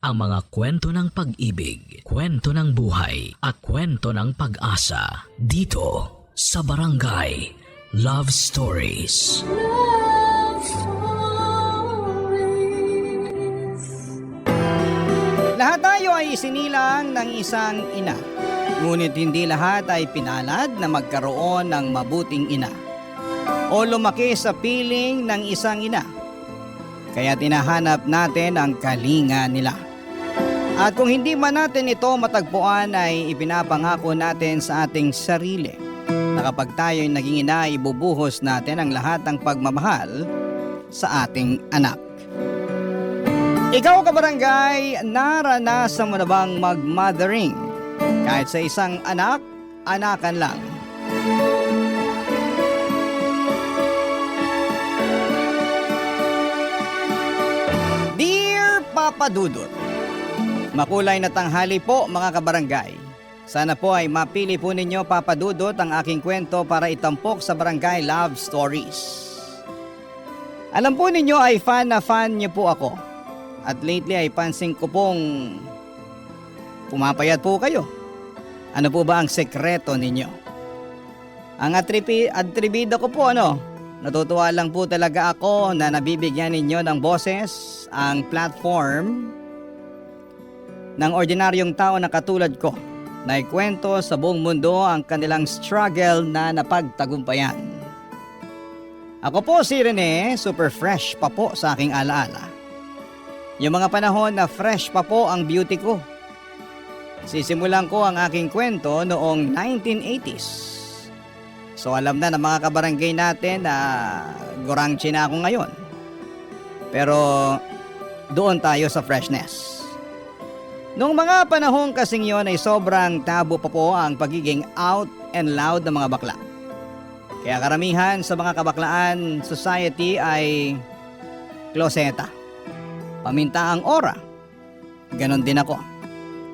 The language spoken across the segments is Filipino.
ang mga kwento ng pag-ibig, kwento ng buhay, at kwento ng pag-asa dito sa Barangay Love Stories. Love Stories. Lahat tayo ay isinilang ng isang ina. Ngunit hindi lahat ay pinalad na magkaroon ng mabuting ina o lumaki sa piling ng isang ina. Kaya tinahanap natin ang kalinga nila. At kung hindi man natin ito matagpuan ay ipinapangako natin sa ating sarili na kapag tayo'y naging ina, ibubuhos natin ang lahat ng pagmamahal sa ating anak. Ikaw kabarangay, naranasan mo na bang mag-mothering? Kahit sa isang anak, anakan lang. Dear Papa Dudut, makulay na tanghali po mga kabarangay. Sana po ay mapili po ninyo Papa Dudut ang aking kwento para itampok sa Barangay Love Stories. Alam po ninyo ay fan na fan niyo po ako. At lately ay pansin ko pong pumapayat po kayo. Ano po ba ang sekreto ninyo? Ang atribida ko po natutuwa lang po talaga ako na nabibigyan ninyo ng boses ang platform ng ordinaryong tao na katulad ko na ikwento sa buong mundo ang kanilang struggle na napagtagumpayan. Ako po si Rene, super fresh pa po sa aking alaala. Yung mga panahon na fresh pa po ang beauty ko. Sisimulan ko ang aking kwento noong 1980s. So alam na ng mga kabarangay natin na gurangchi na ako ngayon. Pero doon tayo sa freshness. Noong mga panahon kasing yon ay sobrang tabu pa po ang pagiging out and loud ng mga bakla. Kaya karamihan sa mga kabaklaan society ay kloseta. Paminta ang aura. Ganon din ako.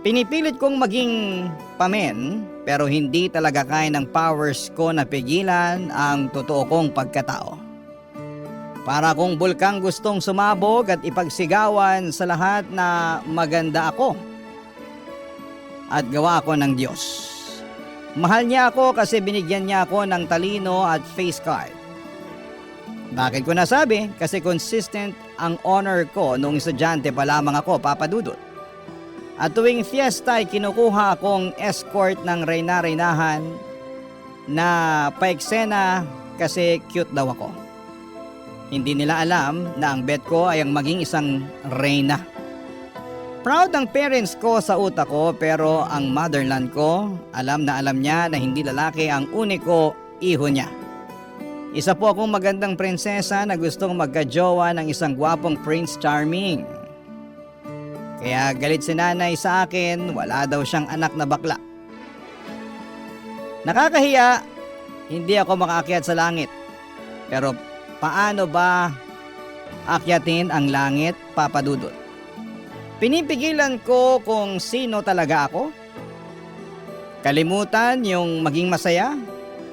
Pinipilit kong maging pamen pero hindi talaga kaya ng powers ko na pigilan ang totoo kong pagkatao. Para kung bulkang gustong sumabog at ipagsigawan sa lahat na maganda ako at gawa ako ng Diyos. Mahal niya ako kasi binigyan niya ako ng talino at face card. Bakit ko nasabi? Kasi consistent ang honor ko nung estudyante pa lamang ako, Papa Dudut. At tuwing fiesta ay kinukuha akong escort ng reyna-reynahan na paeksena kasi cute daw ako. Hindi nila alam na ang bet ko ay ang maging isang reyna. Proud ang parents ko sa utak ko pero ang motherland ko, alam na alam niya na hindi lalaki ang uniko iho niya. Isa po akong magandang prinsesa na gustong magkajowa ng isang gwapong Prince Charming. Kaya galit si nanay sa akin, wala daw siyang anak na bakla. Nakakahiya, hindi ako makaakyat sa langit. Pero paano ba akyatin ang langit, Papa Dudut? Pinipigilan ko kung sino talaga ako. Kalimutan yung maging masaya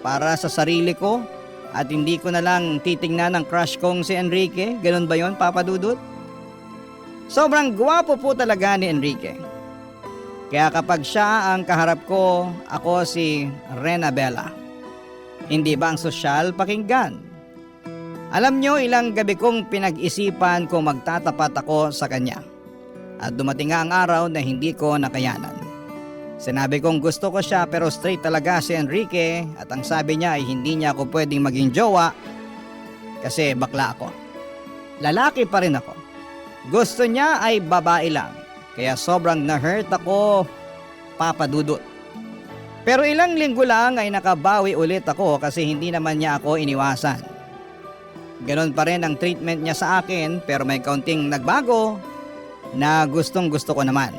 para sa sarili ko at hindi ko na lang titingnan ang crush kong si Enrique. Ganun ba yon, Papa Dudut? Sobrang gwapo po talaga ni Enrique. Kaya kapag siya ang kaharap ko, ako si Rena Bella. Hindi ba ang sosyal pakinggan? Alam nyo, ilang gabi kong pinag-isipan kung magtatapat ako sa kanya. At dumating nga ang araw na hindi ko nakayanan. Sinabi kong gusto ko siya pero straight talaga si Enrique at ang sabi niya ay hindi niya ako pwedeng maging jowa kasi bakla ako. Lalaki pa rin ako. Gusto niya ay babae lang kaya sobrang na-hurt ako, Papa Dudut. Pero ilang linggo lang ay nakabawi ulit ako kasi hindi naman niya ako iniwasan. Ganon pa rin ang treatment niya sa akin pero may kaunting nagbago na gustong gusto ko naman.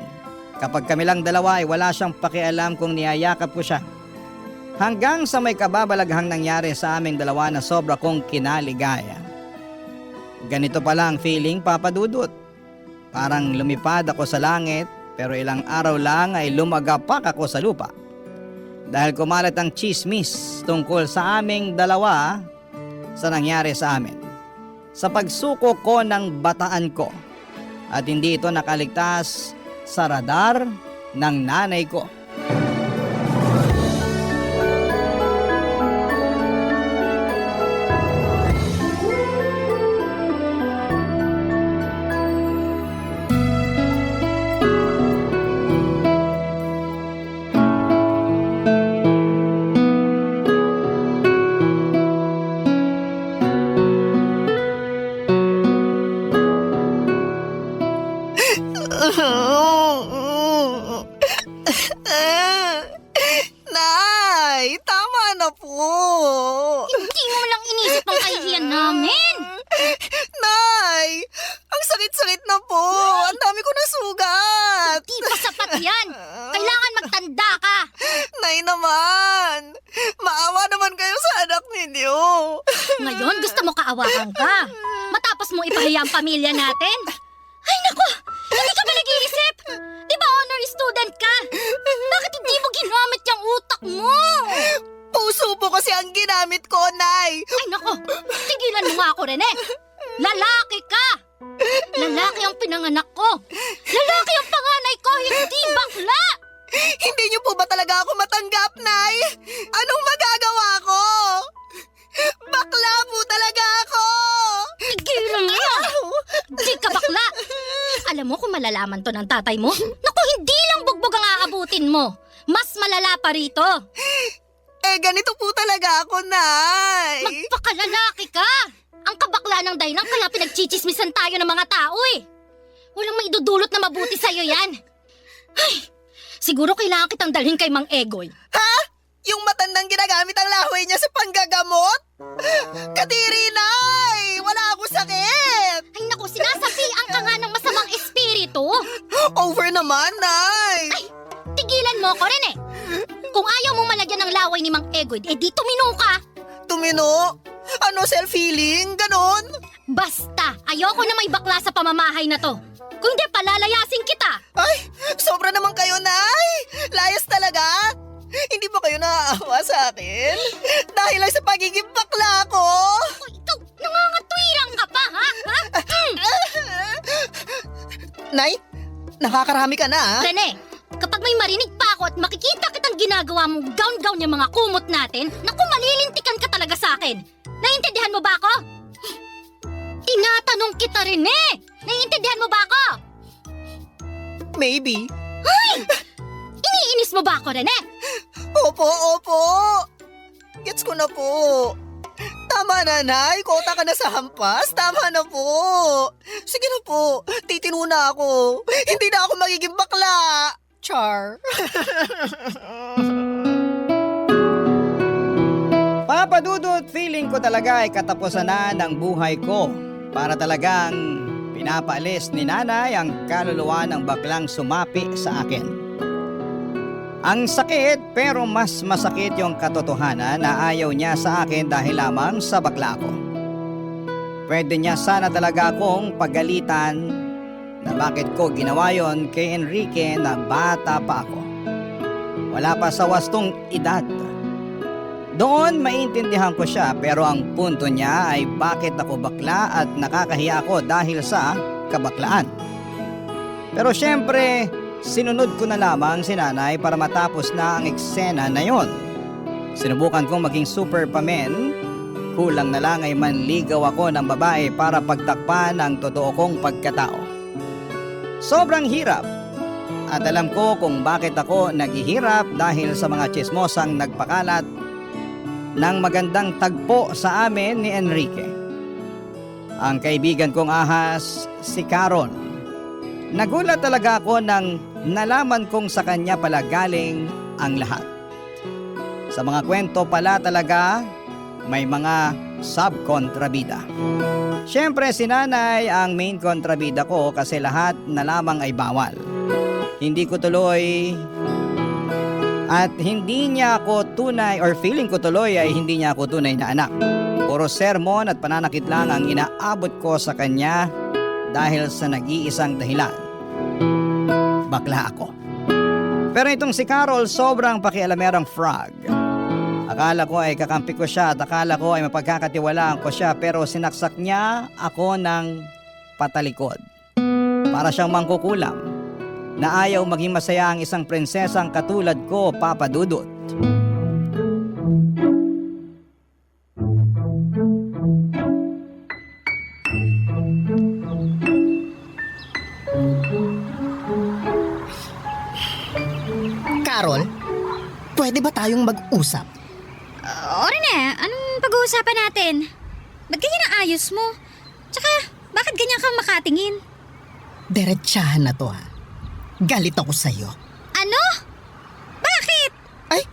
Kapag kami lang dalawa ay wala siyang pakialam kung niyayakap ko siya. Hanggang sa may kababalaghang nangyari sa aming dalawa na sobra kong kinaligaya. Ganito pala ang feeling, Papa Dudut. Parang lumipad ako sa langit pero ilang araw lang ay lumagapak ako sa lupa. Dahil kumalat ang chismis tungkol sa aming dalawa sa nangyari sa amin. Sa pagsuko ko ng bataan ko, at hindi ito nakaligtas sa radar ng nanay ko. Nay, tama na po. Hindi mo lang inisip ang kahihiyan namin. Nay, ang sakit-sakit na po. Ang dami ko na sugat. Di pa sapat yan. Kailangan magtanda ka. Nay naman, maawa naman kayo sa anak ninyo. Ngayon gusto mo kaawakan ka. Matapos mo ipahiya ang pamilya natin. Ay nako, hindi ka ba nag-iisip? Di ba honor student ka? Bakit hindi mo ginamit yung utak mo? Puso po kasi ang ginamit ko, Nay. Ay nako, tigilan mo nga ako, Rene. Lalaki ka. Lalaki ang pinanganak ko. Lalaki ang panganay ko, hindi bakla. Hindi niyo po ba talaga ako matanggap, Nay? Anong magagawa ko? Bakla po talaga ako. Tigilan mo. Di ka bakla. Alam mo kung malalaman to ng tatay mo? Naku, hindi lang bugbog ang aabutin mo. Mas malala pa rito. Eh, ganito po talaga ako, Nay. Magpakalalaki ka. Ang kabakla ng dahilan kaya pinagchichismisan tayo ng mga tao eh. Walang maidudulot na mabuti sa'yo yan. Ay, siguro kailangan kitang dalhin kay Mang Egoy. Ha? Yung matandang ginagamit ang lahoy niya sa panggagamot? Kadiri, Nay! Wala akong sakit! Ay naku, sinasabihan ka nga ng masamang espiritu. Over naman, Nay! Ay, tigilan mo ko rin eh. Kung ayaw mong malagyan ng laway ni Mang Egoy, eh di tumino ka. Tumino? Ano, self-healing? Ganon? Basta, ayoko na may bakla sa pamamahay na to. Kung di, palalayasin kita. Ay, sobra naman kayo, Nay! Layas talaga! Hindi ba kayo naaawa sa akin? Dahil lang sa pagiging bakla ko! O, ikaw, nangangatwirang ka pa, ha? Nay, nakakarami ka na, ha? Rene, kapag may marinig pa ako at makikita kitang ginagawa mong gown-gown yung mga kumot natin, naku, malilintikan ka talaga sa akin. Naiintindihan mo ba ako? Tinatanong kita, Rene! Naiintindihan mo ba ako? Maybe. Iniinis mo ba ako, Rene? Opo, opo. Gets ko na po. Tama na, Nay. Kota ka na sa hampas. Tama na po. Sige na po. Titino na ako. Hindi na ako magiging bakla. Char. Papa Dudut, feeling ko talaga ay katapusan na ng buhay ko para talagang pinapaalis ni nanay ang kaluluwa ng baklang sumapi sa akin. Ang sakit pero mas masakit yung katotohanan na ayaw niya sa akin dahil lamang sa bakla ko. Pwede niya sana talaga akong pagalitan na bakit ko ginawa yon kay Enrique na bata pa ako. Wala pa sa wastong edad. Doon maintindihan ko siya pero ang punto niya ay bakit ako bakla at nakakahiya ako dahil sa kabaklaan. Pero syempre, sinunod ko na lamang si nanay para matapos na ang eksena na yon. Sinubukan kong maging super pamen. Kulang na lang ay manligaw ako ng babae para pagtakpan ang totoo kong pagkatao. Sobrang hirap. At alam ko kung bakit ako naghihirap dahil sa mga chismosang nagpakalat ng magandang tagpo sa amin ni Enrique. Ang kaibigan kong ahas, si Carol. Nagulat talaga ako nang nalaman kong sa kanya pala galing ang lahat. Sa mga kwento pala talaga, may mga subkontrabida. Siyempre si nanay ang main kontrabida ko kasi lahat na lamang ay bawal. Hindi ko tuloy at hindi niya ako tunay or feeling ko tuloy ay hindi niya ako tunay na anak. Puro sermon at pananakit lang ang inaabot ko sa kanya dahil sa nag-iisang dahilan. Bakla ako. Pero itong si Carol sobrang pakialamerang frog. Akala ko ay kakampi ko siya at akala ko ay mapagkakatiwalaan ko siya pero sinaksak niya ako ng patalikod. Para siyang mangkukulam na ayaw maging masaya ang isang prinsesang katulad ko, Papa Dudut. Carol, pwede ba tayong mag-usap? O Rene, anong pag-uusapan natin? Ba't ganyan ang ayos mo? Tsaka, bakit ganyan kang makatingin? Diretsahan na to ha. Galit ako sa'yo. Ano? Bakit? Ay,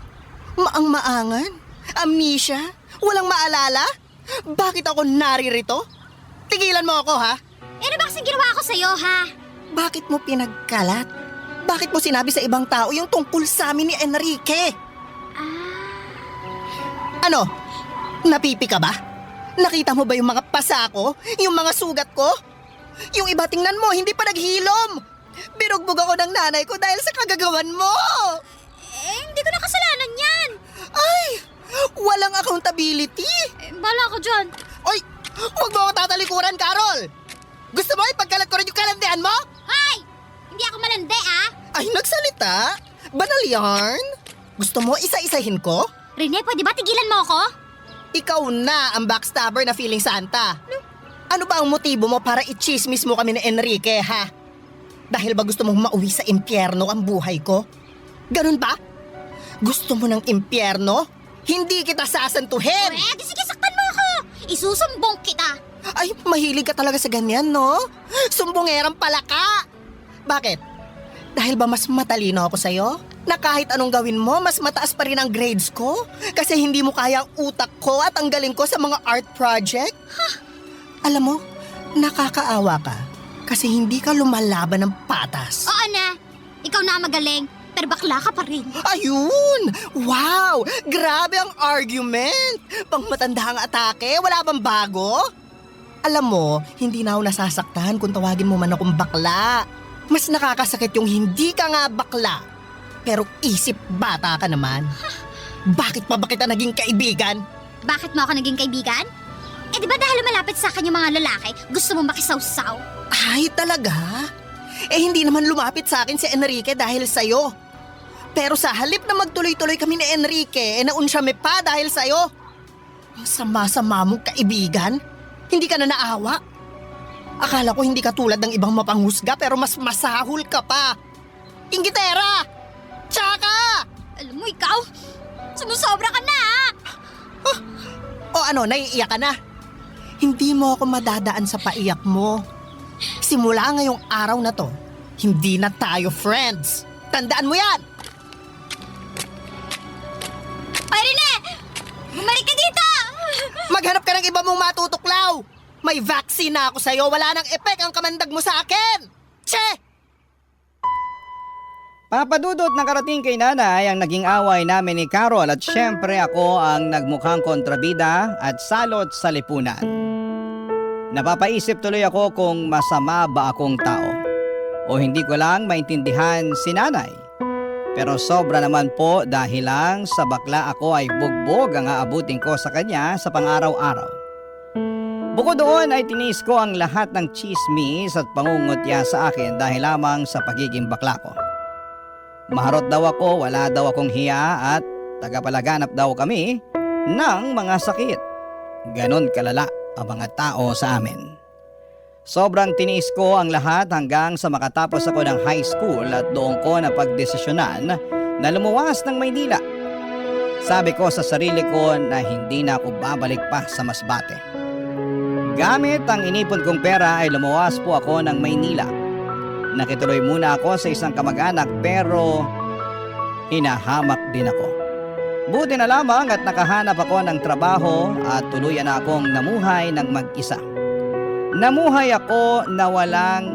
maang-maangan? Amnesia? Walang maalala? Bakit ako naririto? Tigilan mo ako ha? Ano ba kasing ginawa ko sa'yo, ha? Bakit mo pinagkalat? Bakit mo sinabi sa ibang tao yung tungkol sa amin ni Enrique? Ano? Napipi ka ba? Nakita mo ba yung mga pasa ko? Yung mga sugat ko? Yung iba tingnan mo, hindi pa naghilom. Binugbog ako ng nanay ko dahil sa kagagawan mo. Hindi ko na kasalanan yan. Ay, walang accountability. Bala ko dyan. Oy, huwag mo ako tatalikuran, Carol. Gusto mo ipagkalat ko rin yung kalandian mo? Hoy! Hindi ako malandi, ah. Ay, nagsalita? Banal yarn? Gusto mo isa-isahin ko? Rene, pwede ba tigilan mo ako? Ikaw na ang backstabber na feeling Santa. Ano ba ang motibo mo para i-chismis mo kami ni Enrique, ha? Dahil ba gusto mong mauwi sa impyerno ang buhay ko? Ganun ba? Gusto mo ng impyerno? Hindi kita sasantuhin! Di sige, saktan mo ako. Isusumbong kita. Ay, mahilig ka talaga sa ganyan, no? Sumbongerang pala ka! Bakit? Dahil ba mas matalino ako sa'yo? Na kahit anong gawin mo, mas mataas pa rin ang grades ko? Kasi hindi mo kaya ang utak ko at ang galing ko sa mga art project? Alam mo, nakakaawa ka kasi hindi ka lumalaban ng patas. Oo na. Ikaw na ang magaling. Pero bakla ka pa rin. Ayun! Wow! Grabe ang argument! Pang matanda ang atake, wala bang bago? Alam mo, hindi na ako nasasaktan kung tawagin mo man akong bakla. Mas nakakasakit yung hindi ka nga bakla. Pero isip bata ka naman. Bakit pa ba kita naging kaibigan? Bakit mo ako naging kaibigan? Di ba dahil malapit sa akin yung mga lalaki, gusto mo makisawsaw? Ay, talaga? Hindi naman lumapit sa akin si Enrique dahil sa'yo. Pero sa halip na magtuloy-tuloy kami ni Enrique, naunsyame pa dahil sa'yo. Ang sama-sama mong kaibigan. Hindi ka na naawa. Akala ko hindi ka tulad ng ibang mapanghusga pero mas masahol ka pa. Inggitera! Tsaka! Alam mo ikaw, sumusobra ka na, ha? O ano, naiiyak ka na? Hindi mo ako madadaan sa paiyak mo. Simula ngayong araw na to, hindi na tayo friends. Tandaan mo yan! Ay, Rene! Bumalik ka dito! Maghanap ka ng iba mong matutuklaw! May vaccine na ako sa'yo, wala nang epek ang kamandag mo sa akin! Che! Papa Dudut, nakarating kay nanay ang naging away namin ni Carol at syempre ako ang nagmukhang kontrabida at salot sa lipunan. Napapaisip tuloy ako kung masama ba akong tao o hindi ko lang maintindihan si nanay. Pero sobra naman po dahil lang sa bakla ako ay bugbog ang aabutin ko sa kanya sa pang-araw-araw. Bukod doon ay tiniis ko ang lahat ng chismis at pangungutya sa akin dahil lamang sa pagiging bakla ko. Maharot daw ako, wala daw akong hiya at tagapalaganap daw kami ng mga sakit. Ganon kalala ang mga tao sa amin. Sobrang tiniis ko ang lahat hanggang sa makatapos ako ng high school at doon ko napagdesisyonan na lumuwas ng Maynila. Sabi ko sa sarili ko na hindi na ako babalik pa sa Masbate. Gamit ang inipon kong pera ay lumuwas po ako ng Maynila. Nakituloy muna ako sa isang kamag-anak pero hinahamak din ako. Buti na lamang at nakahanap ako ng trabaho at tuluyan na akong namuhay ng mag-isa. Namuhay ako na walang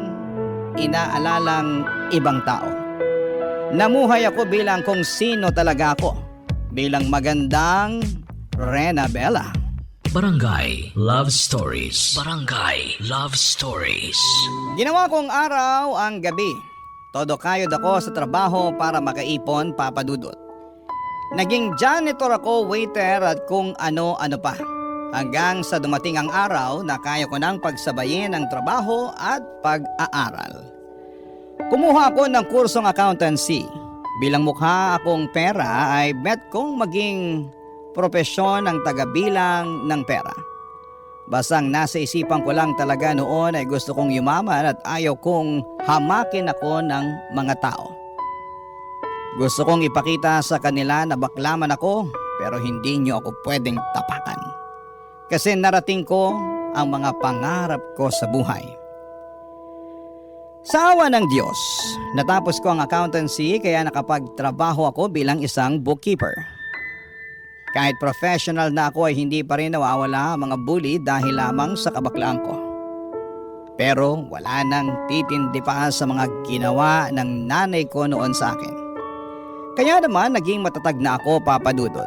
inaalalang ibang tao. Namuhay ako bilang kung sino talaga ako. Bilang magandang Rena Bella. Barangay Love Stories. Barangay Love Stories. Ginawa kong araw ang gabi. Todo kayod ako sa trabaho para makaipon, Papa Dudut. Naging janitor ako, waiter at kung ano-ano pa. Hanggang sa dumating ang araw na kaya ko nang pagsabayin ang trabaho at pag-aaral. Kumuha ako ng kursong accountancy. Bilang mukha akong pera ay bet kong maging propesyon ng tagabilang ng pera. Basang nasa isipan ko lang talaga noon ay gusto kong yumaman at ayaw kong hamakin ako ng mga tao. Gusto kong ipakita sa kanila na baklaman ako pero hindi nyo ako pwedeng tapakan. Kasi narating ko ang mga pangarap ko sa buhay. Sa awa ng Diyos, natapos ko ang accountancy kaya nakapagtrabaho ako bilang isang bookkeeper. Kahit professional na ako ay hindi pa rin nawawala ang mga bully dahil lamang sa kabaklaan ko. Pero wala nang titindi pa sa mga ginawa ng nanay ko noon sa akin. Kaya naman naging matatag na ako, Papa Dudut.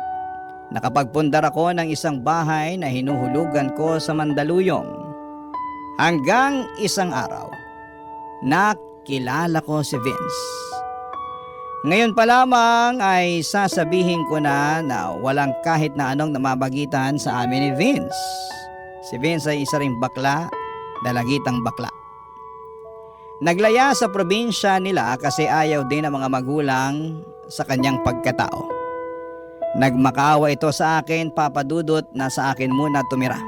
Nakapagpundar ako ng isang bahay na hinuhulugan ko sa Mandaluyong. Hanggang isang araw, nakilala ko si Vince. Ngayon pa lamang ay sasabihin ko na walang kahit na anong namabagitan sa amin ni Vince. Si Vince ay isa ring bakla, dalagitang bakla. Naglaya sa probinsya nila kasi ayaw din ng mga magulang sa kanyang pagkatao. Nagmakaawa ito sa akin, Papa Dudut, na sa akin muna tumira.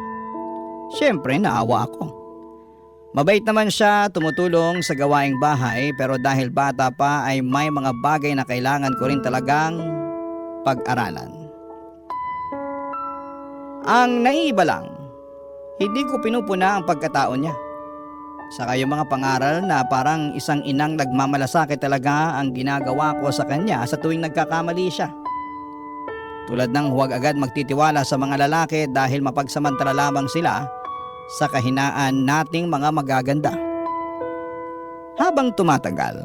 Siyempre naawa ako. Mabait naman siya, tumutulong sa gawaing bahay pero dahil bata pa ay may mga bagay na kailangan ko rin talagang pag-aralan. Ang naiiba lang, hindi ko pinupuna ang pagkatao niya. Saka yung mga pangaral na parang isang inang nagmamalasakit talaga ang ginagawa ko sa kanya sa tuwing nagkakamali siya. Tulad ng huwag agad magtitiwala sa mga lalaki dahil mapagsamantala lamang sila sa kahinaan nating mga magaganda. Habang tumatagal,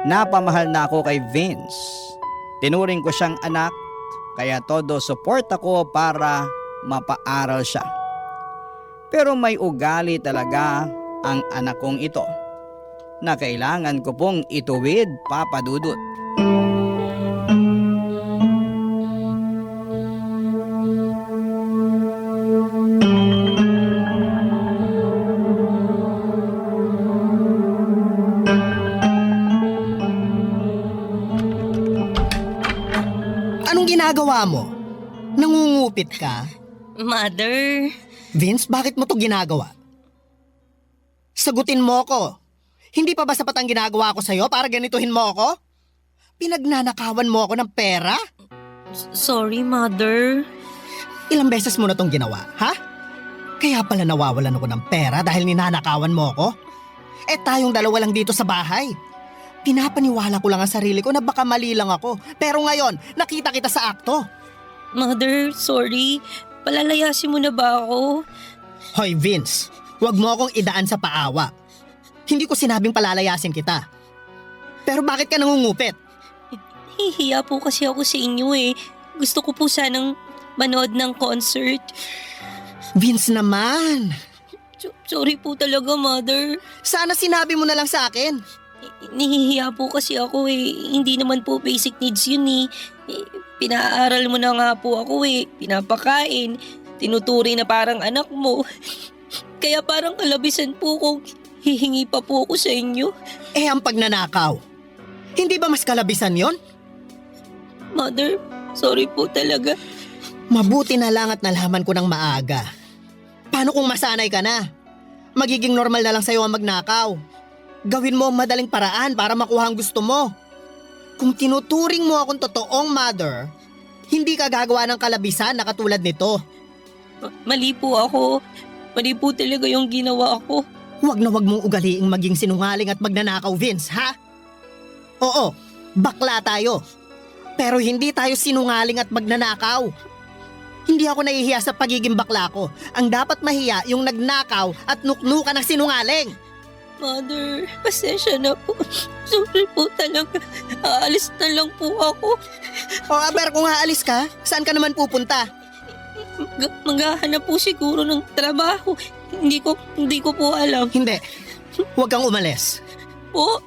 napamahal na ako kay Vince. Tinuring ko siyang anak, kaya todo support ako para mapaaral siya. Pero may ugali talaga ang anak kong ito na kailangan ko pong ituwid, Papa Dudut. Anong ginagawa mo? Nangungupit ka? Mother, Vince, bakit mo to ginagawa? Sagutin mo ko. Hindi pa ba sapat ang ginagawa ko sa'yo para ganituhin mo ako? Pinagnanakawan mo ako ng pera? sorry mother. Ilang beses mo na tong ginawa, ha? Kaya pala nawawalan ako ng pera dahil ninanakawan mo ako? Eh tayong dalawa lang dito sa bahay. Pinapaniwala ko lang ang sarili ko na baka mali lang ako. Pero ngayon, nakita kita sa akto. Mother, sorry. Palalayasin mo na ba ako? Hoy Vince, huwag mo akong idaan sa paawa. Hindi ko sinabing palalayasin kita. Pero bakit ka nangungupit? Hihiya po kasi ako sa inyo eh. Gusto ko po sanang manood ng concert. Vince naman. Sorry po talaga, mother. Sana sinabi mo na lang sa akin. Nihihiya po kasi ako eh. Hindi naman po basic needs yun eh. Pinaaral mo na nga po ako eh. Pinapakain. Tinuturi na parang anak mo. Kaya parang kalabisan po kung hihingi pa po ako sa inyo. Eh ang pagnanakaw. Hindi ba mas kalabisan yon? Mother, sorry po talaga. Mabuti na lang at nalaman ko ng maaga. Paano kung masanay ka na? Magiging normal na lang sa'yo ang magnakaw. Gawin mo ang madaling paraan para makuha ang gusto mo. Kung tinuturing mo akong totoong mother, hindi ka gagawa ng kalabisan na katulad nito. Mali po ako. Mali po talaga yung ginawa ko. Huwag na huwag mong ugaliing maging sinungaling at magnanakaw, Vince, ha? Oo, bakla tayo. Pero hindi tayo sinungaling at magnanakaw. Hindi ako nahihiya sa pagiging bakla ko. Ang dapat mahiya yung nagnakaw at nuknukan ng sinungaling. Mother, pasensya na po. Sorry po talaga. Aalis na lang po ako. O aber kung aalis ka, saan ka naman pupunta? Maghahanap po siguro ng trabaho. Hindi ko po alam. Hindi, huwag kang umalis. Po?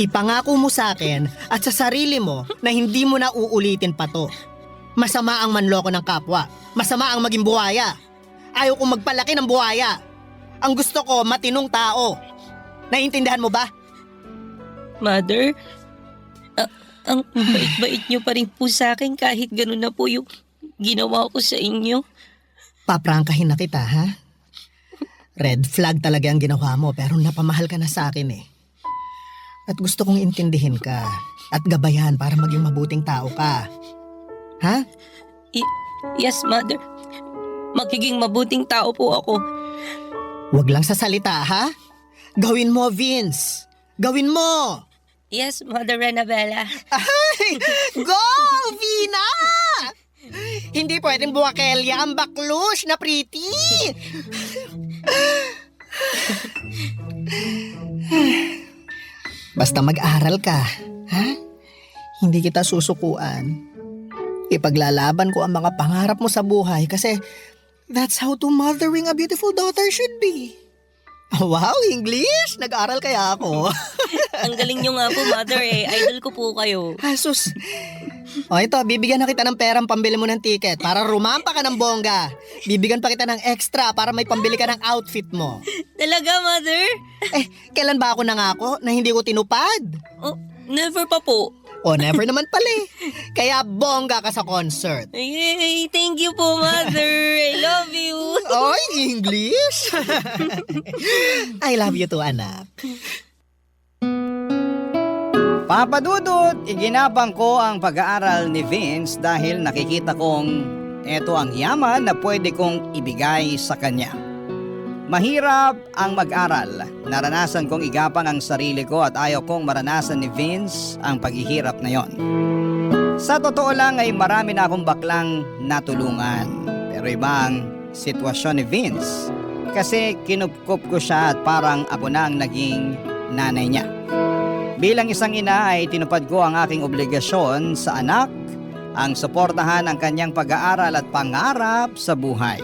Ipangako mo sa akin at sa sarili mo na hindi mo na uulitin pa to. Masama ang manloko ng kapwa. Masama ang maging buhaya. Ayaw kong magpalaki ng buhaya. Ang gusto ko, matinong tao. Naiintindihan mo ba? Mother, ang bait-bait niyo pa rin po sa akin kahit ganun na po yung ginawa ko sa inyo. Paprangkahin na kita, ha? Red flag talaga ang ginawa mo pero napamahal ka na sa akin eh. At gusto kong intindihin ka at gabayan para maging mabuting tao ka. Ha? Yes, Mother. Magiging mabuting tao po ako. Huwag lang sa salita, ha? Gawin mo, Vince. Gawin mo! Yes, Mother Renabella. Ay! Go, Vina! Hindi pwedeng buwakelya ang baklush na pretty. Basta mag-aral ka, ha? Hindi kita susukuan. Ipaglalaban ko ang mga pangarap mo sa buhay kasi that's how to mothering a beautiful daughter should be. Wow, English! Nag-aral kaya ako. Ang galing niyo nga po, Mother eh. Idol ko po kayo. Asus. O ito, bibigyan na kita ng perang pambili mo ng ticket para rumampa ka ng bongga. Bibigyan pa kita ng extra para may pambili ka ng outfit mo. Talaga, Mother? Kailan ba ako nangako na hindi ko tinupad? Oh, never pa po. O never naman pala eh. Kaya bongga ka sa concert. Yay! Thank you po, Mother. I love you. Oy, English! I love you too, anak. Papa Dudut, iginapang ko ang pag-aaral ni Vince dahil nakikita kong eto ang yaman na pwede kong ibigay sa kanya. Mahirap ang mag-aral. Naranasan kong igapang ang sarili ko at ayaw kong maranasan ni Vince ang paghihirap na yon. Sa totoo lang ay marami na akong baklang natulungan. Pero iba ang sitwasyon ni Vince. Kasi kinupkup ko siya at parang ako na ang naging nanay niya. Bilang isang ina ay tinupad ko ang aking obligasyon sa anak, ang suportahan ang kanyang pag-aaral at pangarap sa buhay.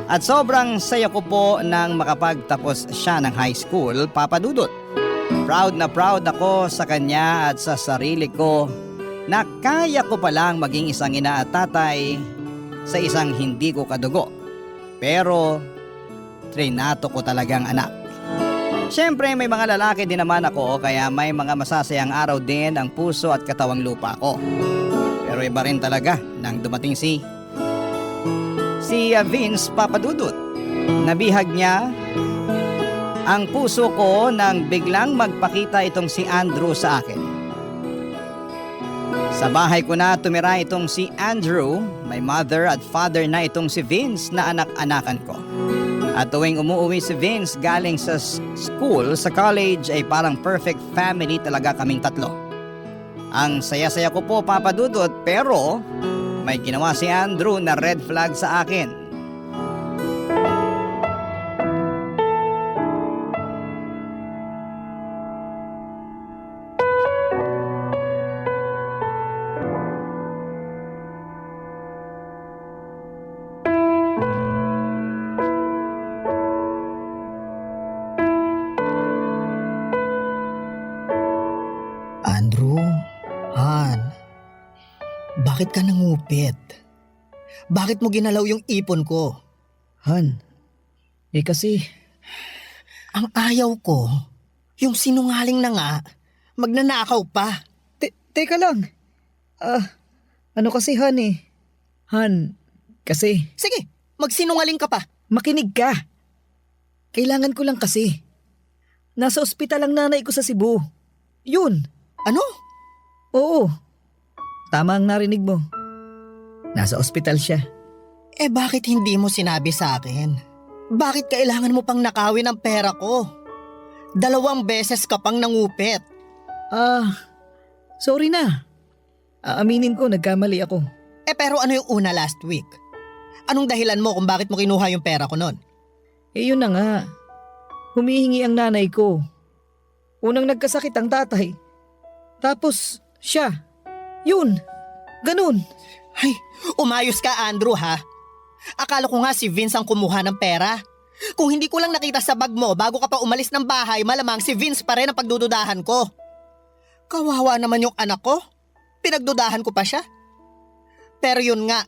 At sobrang saya ko po nang makapagtapos siya ng high school, Papa Dudut. Proud na proud ako sa kanya at sa sarili ko na kaya ko palang maging isang ina at tatay sa isang hindi ko kadugo. Pero trinato ko talagang anak. Siyempre may mga lalaki din naman ako kaya may mga masasayang araw din ang puso at katawang lupa ko. Pero iba rin talaga nang dumating si Vince, Papa Dudut. Nabihag niya ang puso ko nang biglang magpakita itong si Andrew sa akin. Sa bahay ko na tumira itong si Andrew, may mother at father na itong si Vince na anak-anakan ko. At tuwing umuwi si Vince galing sa school, sa college ay parang perfect family talaga kaming tatlo. Ang saya-saya ko po, Papa Dudut, pero may ginawa si Andrew na red flag sa akin. Andrew, Han, bakit ka nangupit? Bakit mo ginalaw yung ipon ko? Han, kasi Ang ayaw ko, yung sinungaling na nga, magnanakaw pa. teka lang. Ano kasi Han eh? Han, kasi Sige, magsinungaling ka pa. makinig ka. Kailangan ko lang kasi. Nasa ospital ang nanay ko sa Cebu. Yun. Ano? Oo. Tama ang narinig mo. Nasa ospital siya. Bakit hindi mo sinabi sa akin? Bakit kailangan mo pang nakawin ang pera ko? 2 beses ka pang nangupit. Sorry na. Aaminin ko, nagkamali ako. Pero ano yung una last week? Anong dahilan mo kung bakit mo kinuha yung pera ko nun? Yun na nga. Humihingi ang nanay ko. Unang nagkasakit ang tatay. Tapos, siya. Yun. Ganun. Ay, umayos ka Andrew ha. Akala ko nga si Vince ang kumuha ng pera. Kung hindi ko lang nakita sa bag mo bago ka pa umalis ng bahay, malamang si Vince pa rin ang pagdududahan ko. Kawawa naman yung anak ko. Pinagdudahan ko pa siya. Pero yun nga,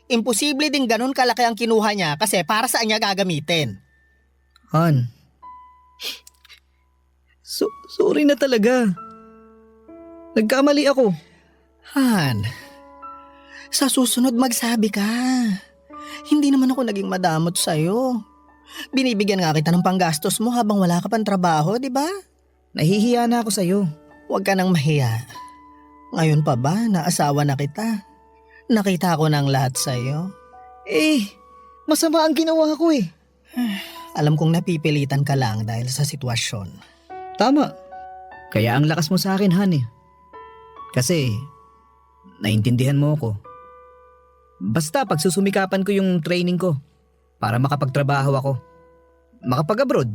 imposible din ganun kalaki ang kinuha niya kasi para saan niya gagamitin. Han. Sorry na talaga. Nagkamali ako. Han, sa susunod magsabi ka. Hindi naman ako naging madamot sa'yo. Binibigyan nga kita ng panggastos mo habang wala ka pang trabaho, di ba? Nahihiya na ako sa'yo. Huwag ka nang mahiya. Ngayon pa ba na asawa na kita? Nakita ko ng lahat sa'yo. Eh, masama ang ginawa ko eh. Alam kong napipilitan ka lang dahil sa sitwasyon. Tama. Kaya ang lakas mo sa akin, Han eh. Kasi, naintindihan mo ako. Basta pagsusumikapan ko yung training ko para makapagtrabaho ako. Makapag-abroad.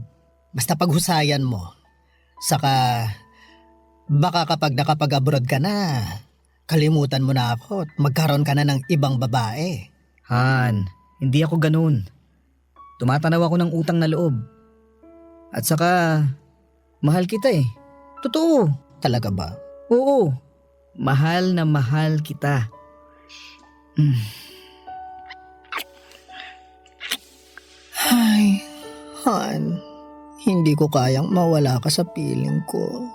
Basta paghusayan mo. Saka, baka kapag nakapag-abroad ka na, kalimutan mo na ako at magkaroon ka na ng ibang babae. Han, hindi ako ganun. Tumatanaw ako ng utang na loob. At saka, mahal kita eh. Totoo. Talaga ba? Oo. Mahal na mahal kita. Ay, Han, hindi ko kayang mawala ka sa piling ko.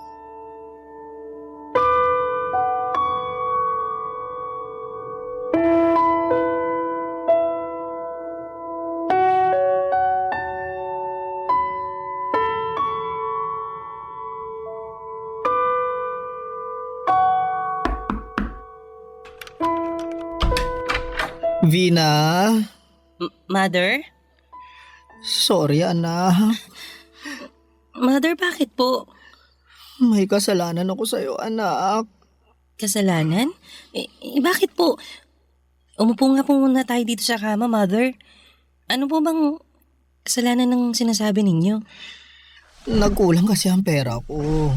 Vina, Mother? sorry anak. Mother, bakit po? May kasalanan ako sa'yo anak. Kasalanan? Bakit po? Umupo nga po muna tayo dito sa kama, Mother. Ano po bang kasalanan ng sinasabi ninyo? Nagkulang kasi ang pera ko.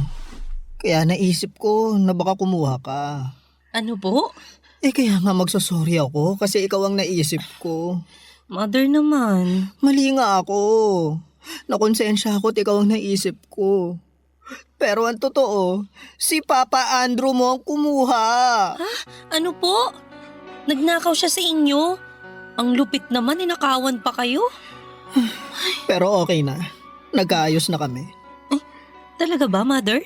Kaya naisip ko na baka kumuha ka. Ano po? Kaya nga magsasorry ako kasi ikaw ang naisip ko. Mother naman. Mali nga ako. Nakonsensya ako at ikaw ang naisip ko. Pero ang totoo, si Papa Andrew mo ang kumuha. Ano po? Nagnakaw siya sa inyo? Ang lupit naman, ninakawan pa kayo? Pero okay na. Nagkaayos na kami. Talaga ba, Mother?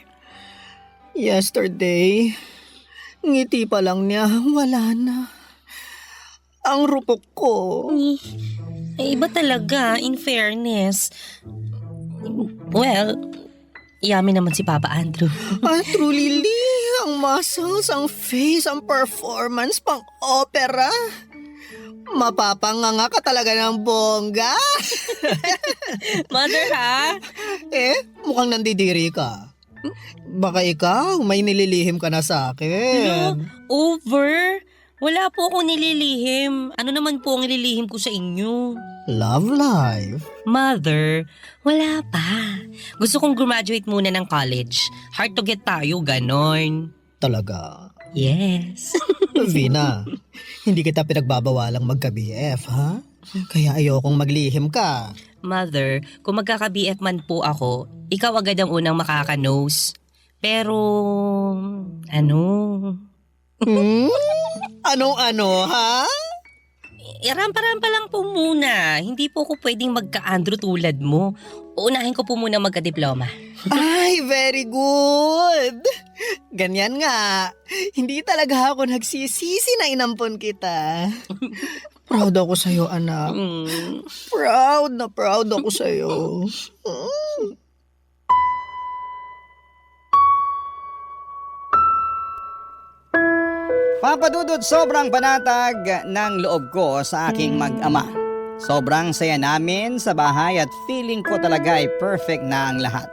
Yesterday, ngiti pa lang niya, wala na. Ang rupok ko. Iba talaga, in fairness. Well, yummy naman si Papa Andrew. Truly, ang muscles, ang face, ang performance, pang opera. Mapapanganga ka talaga ng bongga. Mother, ha? Mukhang nandidiri ka. Baka ikaw, may nililihim ka na sa akin. Over? Wala po akong nililihim. Ano naman po ang nililihim ko sa inyo? Love life. Mother, wala pa. Gusto kong graduate muna ng college. Hard to get tayo, ganon. Talaga. Yes. Vina, hindi kita pinagbabawalang magka-BF, ha? Kaya ayokong maglihim ka. Mother, kung magkaka-BF man po ako, ikaw agad ang unang makaka-nose. Pero, ano? Ano-ano, ha? Rampa-rampa lang po muna. Hindi po ako pwedeng magka-Andrew tulad mo. Uunahin ko po muna magka-diploma. Ay, very good. Ganyan nga. Hindi talaga ako nagsisisi na inampon kita. Proud ako sa'yo, anak. Proud na proud ako sa'yo. Papadudod, sobrang panatag ng loob ko sa aking mag-ama. Sobrang saya namin sa bahay at feeling ko talaga ay perfect na ang lahat.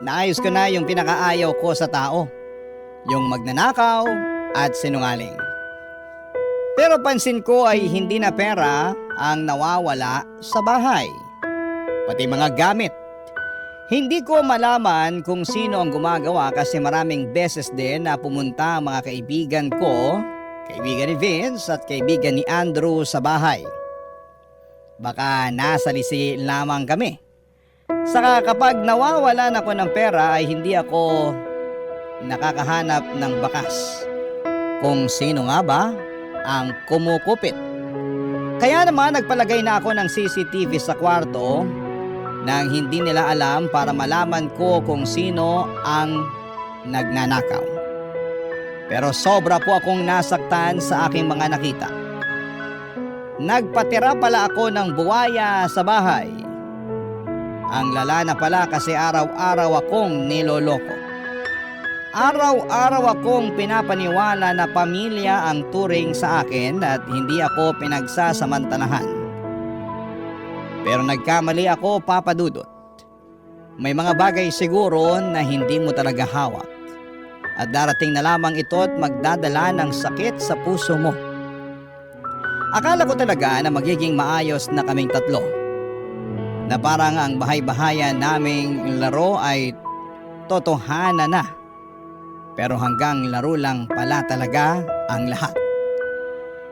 Naayos ko na yung pinakaayaw ko sa tao, yung magnanakaw at sinungaling. Pero pansin ko ay hindi na pera ang nawawala sa bahay, pati mga gamit. Hindi ko malaman kung sino ang gumagawa kasi maraming beses din na pumunta ang mga kaibigan ko, kaibigan ni Vince at kaibigan ni Andrew sa bahay. Baka nasa lisi lamang kami. Saka kapag nawawalan ako ng pera ay hindi ako nakakahanap ng bakas. Kung sino nga ba ang kumukupit. Kaya naman nagpalagay na ako ng CCTV sa kwarto nang hindi nila alam para malaman ko kung sino ang nagnanakaw. Pero sobra po akong nasaktan sa aking mga nakita. Nagpatira pala ako ng buwaya sa bahay. Ang lala na pala kasi araw-araw akong niloloko. Araw-araw akong pinapaniwala na pamilya ang turing sa akin at hindi ako pinagsasamantalahan. Pero nagkamali ako, Papa Dudut. May mga bagay siguro na hindi mo talaga hawak. At darating na lamang ito at magdadala ng sakit sa puso mo. Akala ko talaga na magiging maayos na kaming tatlo. Na parang ang bahay-bahayan naming laro ay totohanan na. Pero hanggang laro lang pala talaga ang lahat.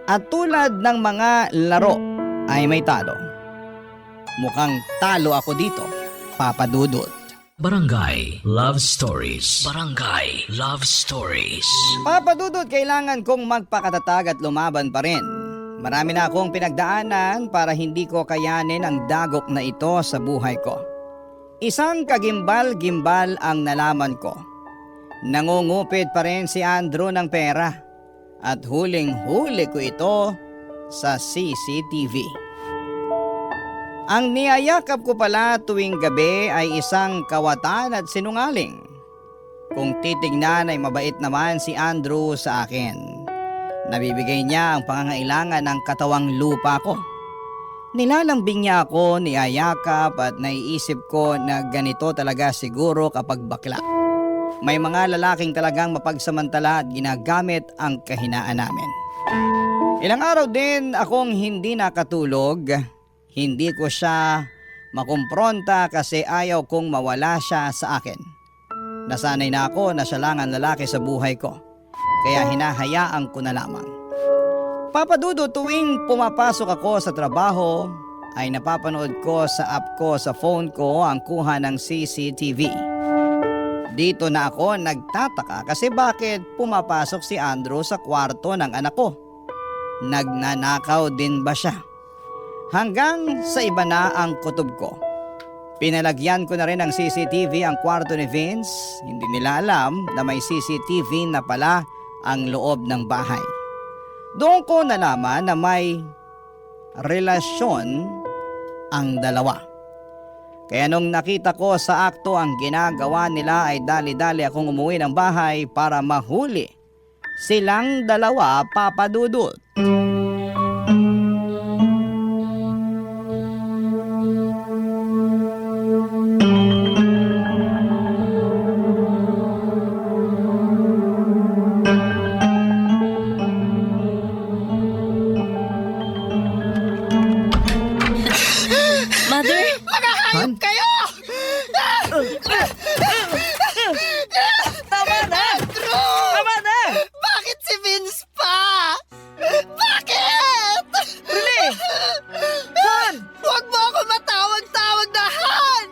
At tulad ng mga laro ay may talo. Mukhang talo ako dito, Papa Dudut. Barangay Love Stories. Barangay Love Stories. Papa Dudut, kailangan kong magpakatatag at lumaban pa rin. Marami na akong pinagdaanan para hindi ko kayanin ang dagok na ito sa buhay ko. Isang kagimbal-gimbal ang nalaman ko. Nangungupit pa rin si Andrew ng pera at huling-huli ko ito sa CCTV. Ang niyayakap ko pala tuwing gabi ay isang kawatan at sinungaling. Kung titignan ay mabait naman si Andrew sa akin. Nabibigay niya ang pangangailangan ng katawang lupa ko. Nilalambing niya ako, niyayakap at naiisip ko na ganito talaga siguro kapag bakla. May mga lalaking talagang mapagsamantala at ginagamit ang kahinaan namin. Ilang araw din akong hindi nakatulog. Hindi ko siya makumpronta kasi ayaw kong mawala siya sa akin. Nasanay na ako na siya lang ang lalaki sa buhay ko. Kaya hinahayaan ko na lamang. Papa Dudu, tuwing pumapasok ako sa trabaho ay napapanood ko sa app ko sa phone ko ang kuha ng CCTV. Dito na ako nagtataka kasi bakit pumapasok si Andrew sa kwarto ng anak ko. Nagnanakaw din ba siya? Hanggang sa iba na ang kutob ko. Pinalagyan ko na rin ng CCTV ang kwarto ni Vince. Hindi nila alam na may CCTV na pala ang loob ng bahay. Doon ko nalaman na may relasyon ang dalawa. Kaya nung nakita ko sa akto ang ginagawa nila ay dali-dali akong umuwi ng bahay para mahuli silang dalawa, Papa Dudut. Mother, Han? Kayo! Tama na! Tama na! Bakit si Vince pa? Bakit? Rene! Han! Huwag mo ako matawag-tawag na Han!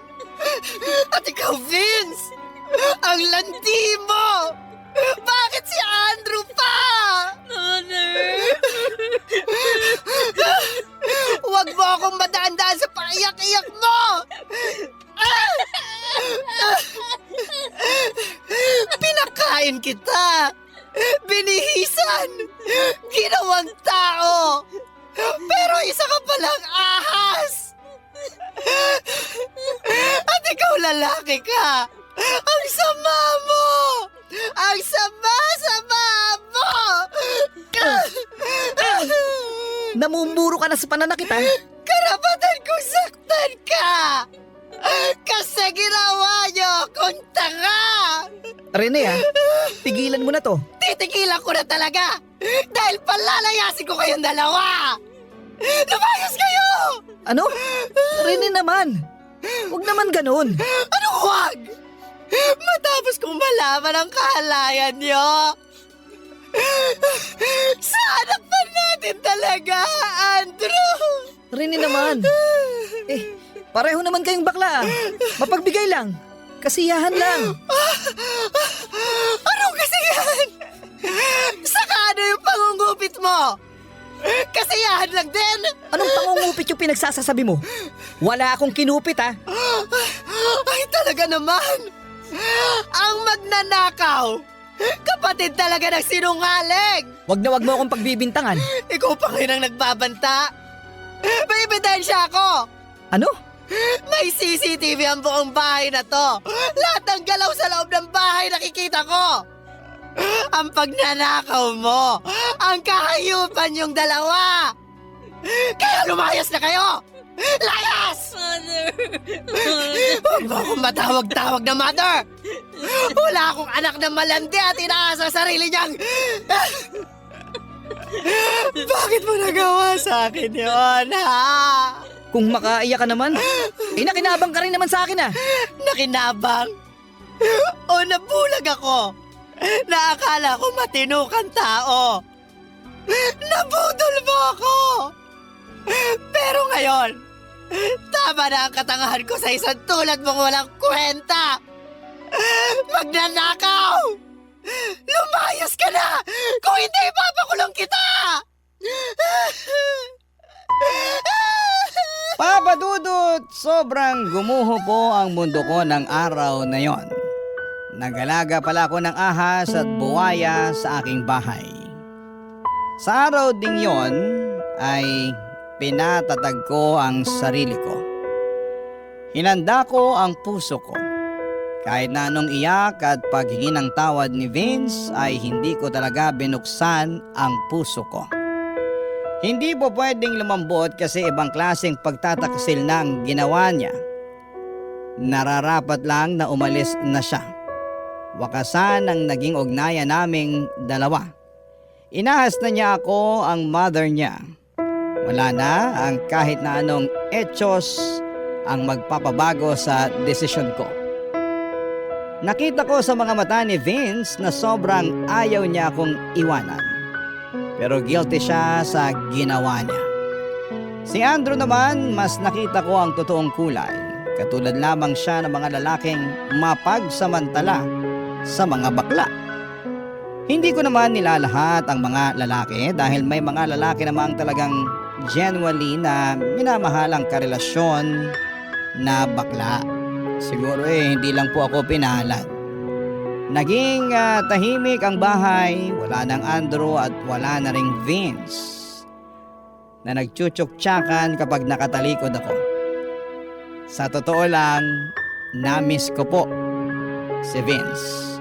At ikaw, Vince! Ang landi mo! Bakit si Andrew pa? Mother! Huwag mo akong madaan-daan sa paiyak-iyak mo! Pinakain kita! Binihisan! Ginawang tao! Pero isa ka palang ahas! At ikaw lalaki ka! Ang sama mo! Ang sama-sama mo! Namumuro ka na sa pananakit, ha? Karapatan kong saktan ka! Kasi ginawa niyo akong tanga! Rene, ha? Tigilan mo na to. Titigilan ko na talaga! Dahil palalayasin ko kayong dalawa! Lumayas kayo! Ano? Rene naman. Huwag naman ganun. Ano huwag? Matapos kong malaman ang kahalayan niyo! Sa anak pa natin talaga, Andrew! Rene naman. Pareho naman kayong bakla. Mapagbigay lang. Kasiyahan lang. Anong kasiyahan? Saka ano yung pangungupit mo? Kasiyahan lang din? Anong pangungupit yung pinagsasasabi mo? Wala akong kinupit, ha? Ay talaga naman! Ang magnanakaw! Kapatid talaga ng sinungaling! Wag mo akong pagbibintangan. Ikaw pa ngayon ang nagbabanta! May ebidensya ako! Ano? May CCTV ang buong bahay na to! Lahat ng galaw sa loob ng bahay nakikita ko! Ang pagnanakaw mo! Ang kahayupan yung dalawa! Kaya lumayas na kayo! Layas! Mother! Huwag mo akong matawag-tawag na mother! Wala akong anak na malandi at inaasa sa sarili niyang... Bakit mo nagawa sa akin yun, ha? Kung makaiyak ka naman, nakinabang ka rin naman sa akin ah. Nakinabang? O nabulag ako? Naakala ko matino kang tao. Nabudol mo ako! Pero ngayon, tama na ang katangahan ko sa isang tulad mong walang kwenta! Magnanakaw! Lumayas ka na! Kung hindi, ipapakulong kita! Papa Dudut, sobrang gumuho po ang mundo ko ng araw na yon. Nagalaga pala ako ng ahas at buwaya sa aking bahay. Sa araw ding yon ay pinatatag ko ang sarili ko. Hinanda ko ang puso ko. Kahit na anong iyak at paghingi ng tawad ni Vince ay hindi ko talaga binuksan ang puso ko. Hindi po pwedeng lumambot kasi ibang klaseng pagtataksil na ang ginawa niya. Nararapat lang na umalis na siya. Wakasan ang naging ugnayan naming dalawa. Inahas na niya ako ang mother niya. Wala na ang kahit na anong etsyos ang magpapabago sa desisyon ko. Nakita ko sa mga mata ni Vince na sobrang ayaw niya akong iwanan. Pero guilty siya sa ginawa niya. Si Andrew naman, mas nakita ko ang totoong kulay. Katulad lamang siya ng mga lalaking mapagsamantala sa mga bakla. Hindi ko naman nilalahat ang mga lalaki dahil may mga lalaki namang talagang genuinely na minamahalang karelasyon na bakla. Siguro hindi lang po ako pinalad. Naging tahimik ang bahay, wala nang Andrew at wala na ring Vince na nagchuchuk-tsakan kapag nakatalikod ako. Sa totoo lang, na-miss ko po si Vince.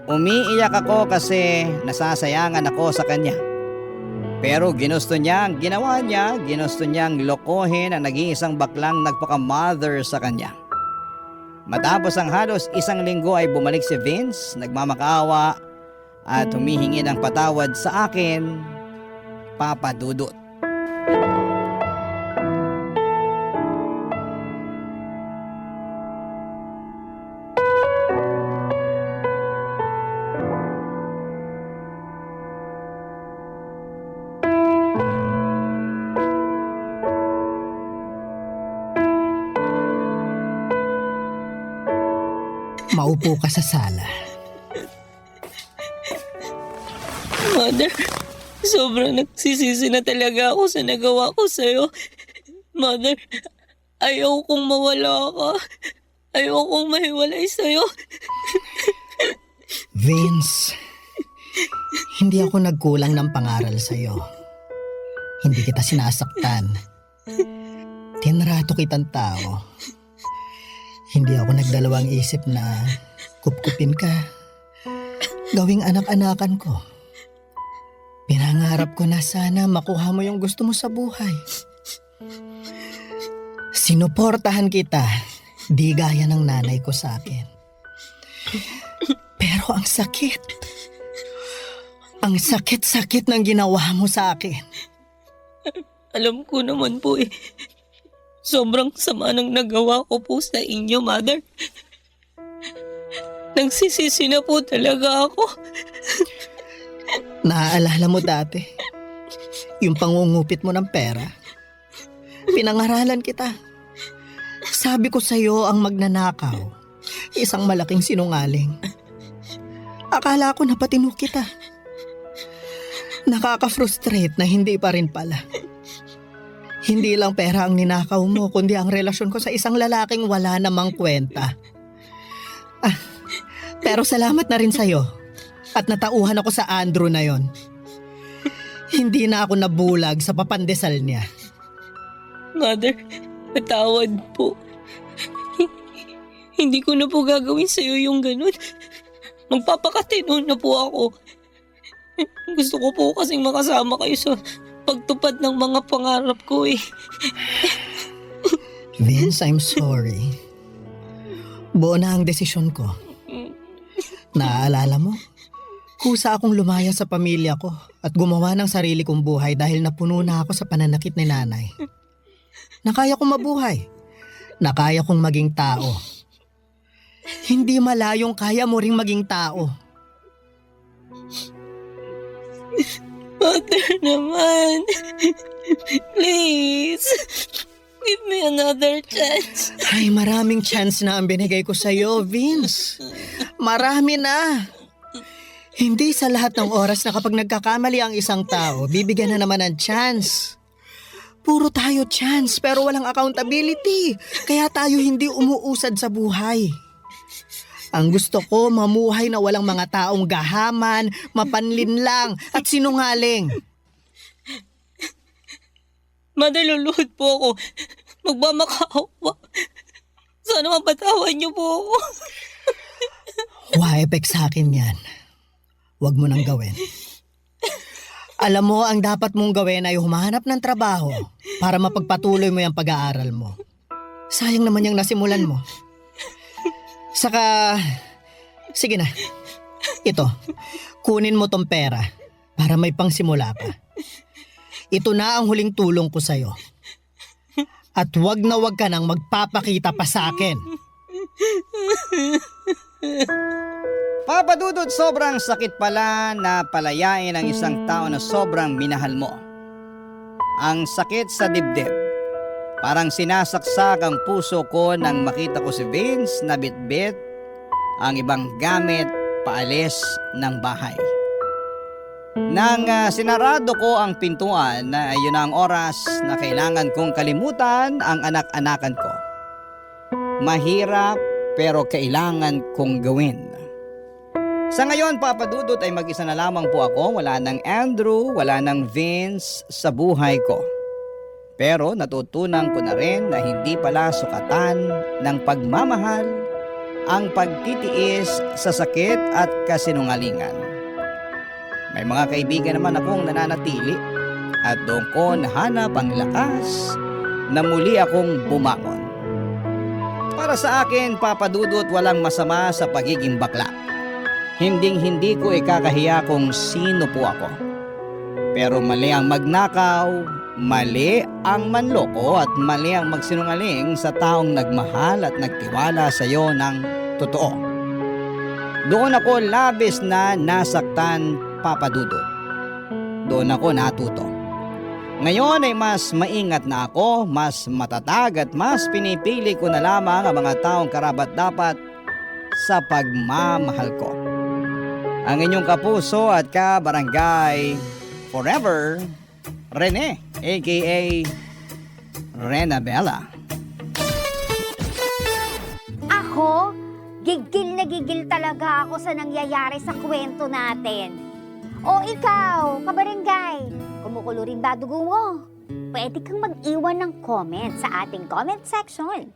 Umiiyak ako kasi nasasayangan ako sa kanya. Pero ginusto niya ang ginawa niya, ginusto niyang lokohin ang nag-iisang baklang nagpaka-mother sa kanya. Matapos ang halos 1 linggo ay bumalik si Vince, nagmamakaawa at humihingi ng patawad sa akin, Papa Dudut. Maupo ka sa sala. Mother, sobrang nagsisisi na talaga ako sa nagawa ko sa'yo. Mother, ayaw kong mawala ka. Ayaw kong mahiwalay sa'yo. Vince, hindi ako nagkulang ng pangaral sa'yo. Hindi kita sinasaktan. Tinrato kitang tao. Hindi ako nagdalawang isip na kupkupin ka. Gawing anak-anakan ko. Pinangarap ko na sana makuha mo yung gusto mo sa buhay. Sinuportahan kita, di gaya ng nanay ko sa akin. Pero ang sakit. Ang sakit-sakit ng ginawa mo sa akin. Alam ko naman po eh. Sobrang sama ng nagawa ko po sa inyo, Mother. Nagsisisi na po talaga ako. Naaalala mo dati, yung pangungupit mo ng pera. Pinangaralan kita. Sabi ko sa'yo ang magnanakaw, isang malaking sinungaling. Akala ko napatino kita. Nakaka-frustrate na hindi pa rin pala. Hindi lang pera ang ninakaw mo, kundi ang relasyon ko sa isang lalaking wala namang kwenta. Pero salamat na rin sa'yo. At natauhan ako sa Andrew na yon. Hindi na ako nabulag sa papandesal niya. Mother, patawad po. Hindi ko na po gagawin sa'yo yung ganun. Magpapakatino na po ako. Gusto ko po kasing makasama kayo sa pagtupad ng mga pangarap ko eh. Vince, I'm sorry. Buo na ang desisyon ko. Naaalala mo? Kusa akong lumaya sa pamilya ko at gumawa ng sarili kong buhay dahil napuno na ako sa pananakit ni nanay. Nakaya kong mabuhay. Nakaya kong maging tao. Hindi malayong kaya mo ring maging tao. Mother naman. Please. Give me another chance. Ay, maraming chance na ang binigay ko sa'yo, Vince. Marami na. Hindi sa lahat ng oras na kapag nagkakamali ang isang tao, bibigyan na naman ng chance. Puro tayo chance pero walang accountability. Kaya tayo hindi umuusad sa buhay. Ang gusto ko, mamuhay na walang mga taong gahaman, mapanlinlang at sinungaling. Mother, luluhod po ako. Magmamakaawa. Sana mapatawan niyo po ako. Wa-epek sa akin yan. Huwag mo nang gawin. Alam mo, ang dapat mong gawin ay humahanap ng trabaho para mapagpatuloy mo yung pag-aaral mo. Sayang naman yung nasimulan mo. Saka, sige na. Ito, kunin mo tong pera para may pangsimula ka. Ito na ang huling tulong ko sa'yo. At wag na wag ka nang magpapakita pa sa akin. Papa Dudut, sobrang sakit pala na palayain ang isang tao na sobrang minahal mo. Ang sakit sa dibdib. Parang sinasaksak ang puso ko nang makita ko si Vince na bitbit ang ibang gamit paalis ng bahay. Nang sinarado ko ang pintuan, yun ang oras na kailangan kong kalimutan ang anak-anakan ko. Mahirap pero kailangan kong gawin. Sa ngayon, Papa Dudut, ay mag-isa na lamang po ako. Wala nang Andrew, wala nang Vince sa buhay ko. Pero natutunan ko na rin na hindi pala sukatan ng pagmamahal ang pagtitiis sa sakit at kasinungalingan. May mga kaibigan naman akong nananatili at doon ko nahanap ang lakas na muli akong bumangon. Para sa akin, Papa Dudut, walang masama sa pagiging bakla. Hinding-hindi ko ikakahiya kung sino po ako. Pero mali ang magnakaw, mali ang manloko at mali ang magsinungaling sa taong nagmahal at nagtiwala sa iyo ng totoo. Doon ako labis na nasaktan, Papa Dudut. Doon ako natuto. Ngayon ay mas maingat na ako, mas matatag at mas pinipili ko na lamang ang mga taong karapat-dapat sa pagmamahal ko. Ang inyong kapuso at kabarangay forever, Rene, aka Rena Bella. Ako, gigil na gigil talaga ako sa nangyayari sa kwento natin. O ikaw, kabarangay, kumukulo rin ba dugo mo? Pwede kang mag-iwan ng comment sa ating comment section.